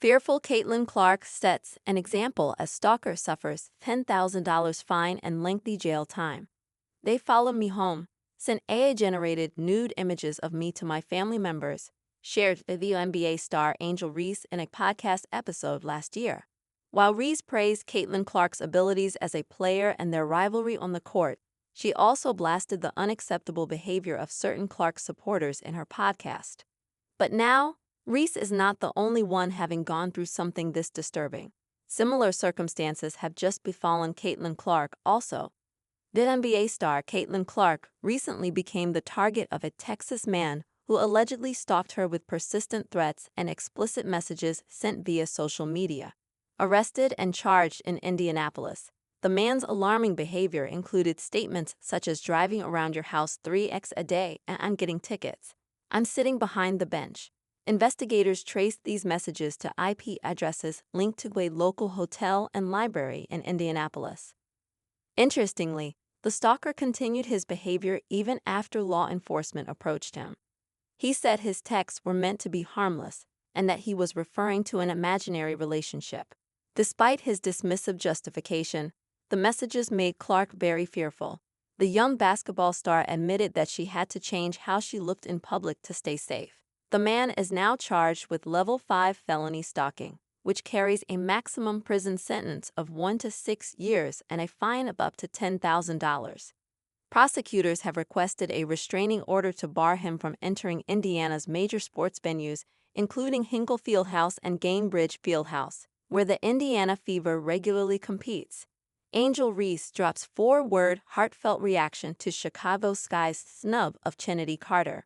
Fearful Caitlin Clark sets an example as Stalker suffers $10,000 fine and lengthy jail time. They followed me home, sent AI-generated nude images of me to my family members, shared the NBA star Angel Reese in a podcast episode last year. While Reese praised Caitlin Clark's abilities as a player and their rivalry on the court, she also blasted the unacceptable behavior of certain Clark supporters in her podcast. But now, Reese is not the only one having gone through something this disturbing. Similar circumstances have just befallen Caitlin Clark also. The NBA star Caitlin Clark recently became the target of a Texas man who allegedly stalked her with persistent threats and explicit messages sent via social media. Arrested and charged in Indianapolis, the man's alarming behavior included statements such as driving around your house 3x a day and I'm getting tickets. I'm sitting behind the bench. Investigators traced these messages to IP addresses linked to a local hotel and library in Indianapolis. Interestingly, the stalker continued his behavior even after law enforcement approached him. He said his texts were meant to be harmless and that he was referring to an imaginary relationship. Despite his dismissive justification, the messages made Clark very fearful. The young basketball star admitted that she had to change how she looked in public to stay safe. The man is now charged with level 5 felony stalking, which carries a maximum prison sentence of 1 to 6 years and a fine of up to $10,000. Prosecutors have requested a restraining order to bar him from entering Indiana's major sports venues, including Hinkle Fieldhouse and Gainbridge Fieldhouse, where the Indiana Fever regularly competes. Angel Reese drops 4-word heartfelt reaction to Chicago Sky's snub of Chennedy Carter.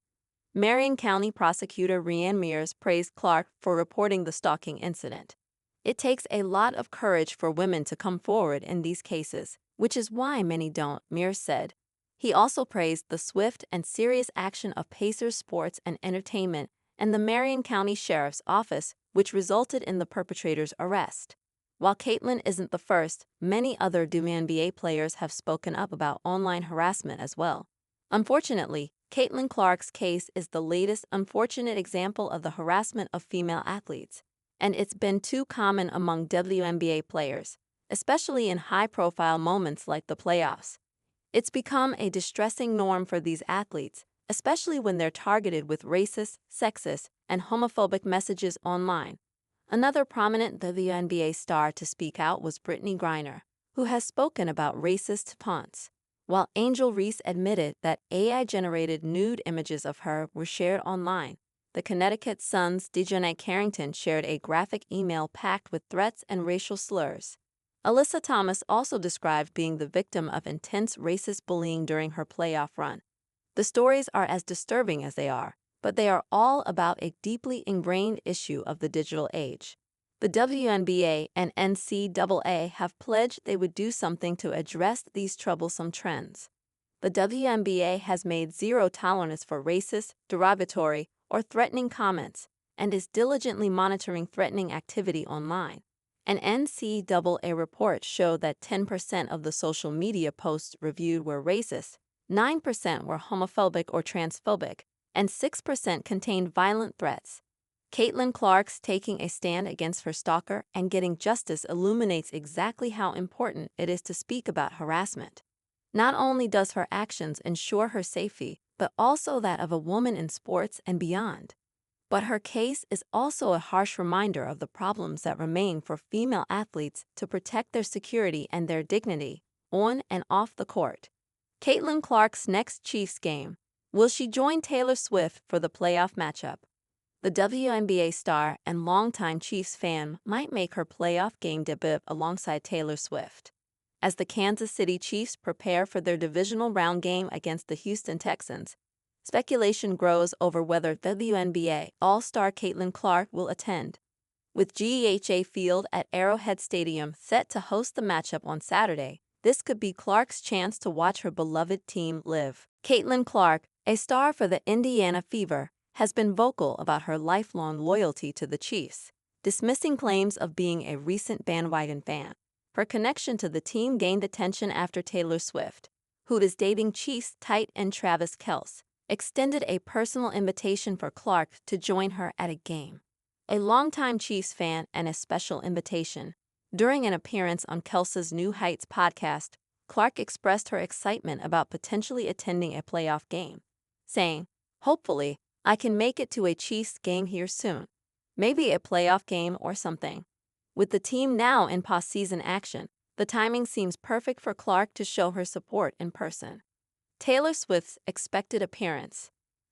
Marion County Prosecutor Rhianne Mears praised Clark for reporting the stalking incident. It takes a lot of courage for women to come forward in these cases, which is why many don't, Mears said. He also praised the swift and serious action of Pacers Sports and Entertainment and the Marion County Sheriff's Office, which resulted in the perpetrator's arrest. While Caitlin isn't the first, many other WNBA players have spoken up about online harassment as well. Unfortunately, Caitlin Clark's case is the latest unfortunate example of the harassment of female athletes, and it's been too common among WNBA players, especially in high-profile moments like the playoffs. It's become a distressing norm for these athletes, especially when they're targeted with racist, sexist, and homophobic messages online. Another prominent WNBA star to speak out was Brittany Griner, who has spoken about racist taunts. While Angel Reese admitted that AI-generated nude images of her were shared online, the Connecticut Sun's Dejonae Carrington shared a graphic email packed with threats and racial slurs. Alyssa Thomas also described being the victim of intense racist bullying during her playoff run. The stories are as disturbing as they are, but they are all about a deeply ingrained issue of the digital age. The WNBA and NCAA have pledged they would do something to address these troublesome trends. The WNBA has made zero tolerance for racist, derogatory, or threatening comments and is diligently monitoring threatening activity online. An NCAA report showed that 10% of the social media posts reviewed were racist, 9% were homophobic or transphobic, and 6% contained violent threats. Caitlin Clark's taking a stand against her stalker and getting justice illuminates exactly how important it is to speak about harassment. Not only does her actions ensure her safety, but also that of a woman in sports and beyond. But her case is also a harsh reminder of the problems that remain for female athletes to protect their security and their dignity, on and off the court. Caitlin Clark's next Chiefs game. Will she join Taylor Swift for the playoff matchup? The WNBA star and longtime Chiefs fan might make her playoff game debut alongside Taylor Swift. As the Kansas City Chiefs prepare for their divisional round game against the Houston Texans, speculation grows over whether WNBA All-Star Caitlin Clark will attend. With GEHA Field at Arrowhead Stadium set to host the matchup on Saturday, this could be Clark's chance to watch her beloved team live. Caitlin Clark, a star for the Indiana Fever, has been vocal about her lifelong loyalty to the Chiefs, dismissing claims of being a recent bandwagon fan. Her connection to the team gained attention after Taylor Swift, who is dating Chiefs tight end Travis Kelce, extended a personal invitation for Clark to join her at a game. a longtime Chiefs fan and a special invitation. During an appearance on Kelce's New Heights podcast, Clark expressed her excitement about potentially attending a playoff game, saying, "Hopefully, I can make it to a Chiefs game here soon. Maybe a playoff game or something." With the team now in postseason action, the timing seems perfect for Clark to show her support in person. Taylor Swift's expected appearance.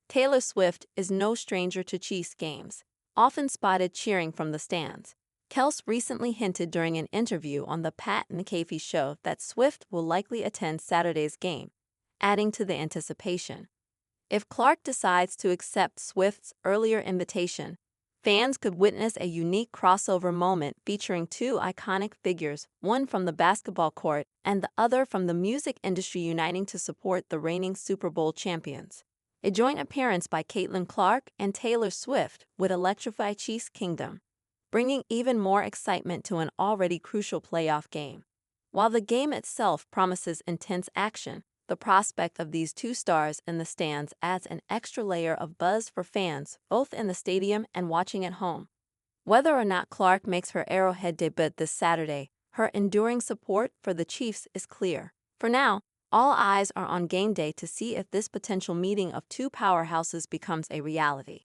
Taylor Swift is no stranger to Chiefs games, often spotted cheering from the stands. Kels recently hinted during an interview on the Pat McAfee show that Swift will likely attend Saturday's game, adding to the anticipation. If Clark decides to accept Swift's earlier invitation, fans could witness a unique crossover moment featuring two iconic figures, one from the basketball court and the other from the music industry, uniting to support the reigning Super Bowl champions. A joint appearance by Caitlin Clark and Taylor Swift would electrify Chiefs Kingdom, bringing even more excitement to an already crucial playoff game. While the game itself promises intense action, the prospect of these two stars in the stands adds an extra layer of buzz for fans, both in the stadium and watching at home. Whether or not Clark makes her Arrowhead debut this Saturday, her enduring support for the Chiefs is clear. For now, all eyes are on game day to see if this potential meeting of two powerhouses becomes a reality.